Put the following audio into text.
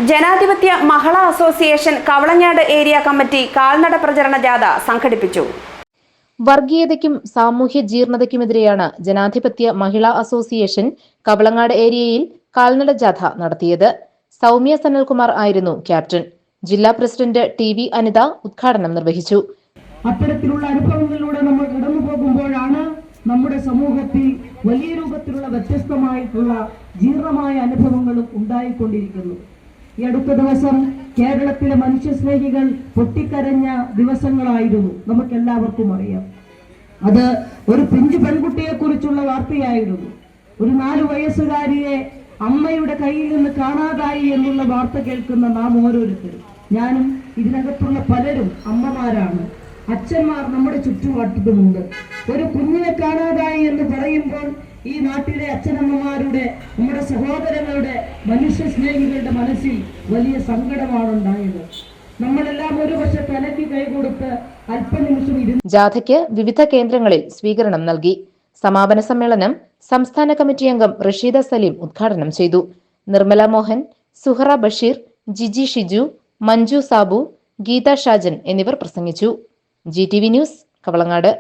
ജനാധിപത്യ മഹിളാ association Kavalangad area committee കാൽനട പ്രചരണ ജാഥ സംഘടിപ്പിച്ചു. വർഗീയതയ്ക്കും സാമൂഹ്യ ജീർണതയ്ക്കുമെതിരെയാണ് ജനാധിപത്യ മഹിളാ അസോസിയേഷൻ കവളങ്ങാട് ഏരിയയിൽ കാൽനട ജാഥ നടത്തിയത്. സൗമ്യ സനൽകുമാർ ആയിരുന്നു ക്യാപ്റ്റൻ. ജില്ലാ പ്രസിഡന്റ് TV അനിത ഉദ്ഘാടനം നിർവഹിച്ചു. അത്തരത്തിലുള്ള അനുഭവങ്ങളിലൂടെ നമ്മൾ കടന്നു പോകുമ്പോഴാണ് നമ്മുടെ സമൂഹത്തിൽ വലിയ രൂപത്തിലുള്ള വ്യത്യസ്തമായിട്ടുള്ള ജീർണമായ അനുഭവങ്ങളും ഉണ്ടായിക്കൊണ്ടിരിക്കുന്നു. ഈ അടുത്ത ദിവസം കേരളത്തിലെ മനുഷ്യസ്നേഹികൾ പൊട്ടിക്കരഞ്ഞ ദിവസങ്ങളായിരുന്നു, നമുക്കെല്ലാവർക്കും അറിയാം. അത് ഒരു പിഞ്ചു പെൺകുട്ടിയെ കുറിച്ചുള്ള വാർത്തയായിരുന്നു. ഒരു 4 വയസ്സുകാരിയെ അമ്മയുടെ കയ്യിൽ നിന്ന് കാണാതായി എന്നുള്ള വാർത്ത കേൾക്കുന്ന നാം ഓരോരുത്തരും, ഞാനും ഇതിനകത്തുള്ള പലരും അമ്മമാരാണ്. അച്ഛന്മാർ നമ്മുടെ ചുറ്റുവട്ടത്തുമുണ്ട്. ഒരു കുഞ്ഞിനെ കാണാതായി എന്ന് പറയുമ്പോൾ ഈ നാട്ടിലെ അച്ഛനമ്മമാരുടെ, നമ്മുടെ സഹോദരങ്ങളുടെ, മനുഷ്യ സ്നേഹികളുടെ മനസ്സിൽ വലിയ സങ്കടമാണ് ഉണ്ടായത്. നമ്മളെല്ലാം ഒരു പക്ഷെ തലയ്ക്ക് കൈകൊടുത്ത് അല്പനിമിഷം ജാഥയ്ക്ക് വിവിധ കേന്ദ്രങ്ങളിൽ സ്വീകരണം നൽകി. സമാപന സമ്മേളനം സംസ്ഥാന കമ്മിറ്റി അംഗം റഷീദ സലീം ഉദ്ഘാടനം ചെയ്തു. നിർമ്മല മോഹൻ, സുഹറ ബഷീർ, ജിജി ഷിജു, മഞ്ജു സാബു, ഗീത ഷാജൻ എന്നിവർ പ്രസംഗിച്ചു. GTV news, Kavalangad.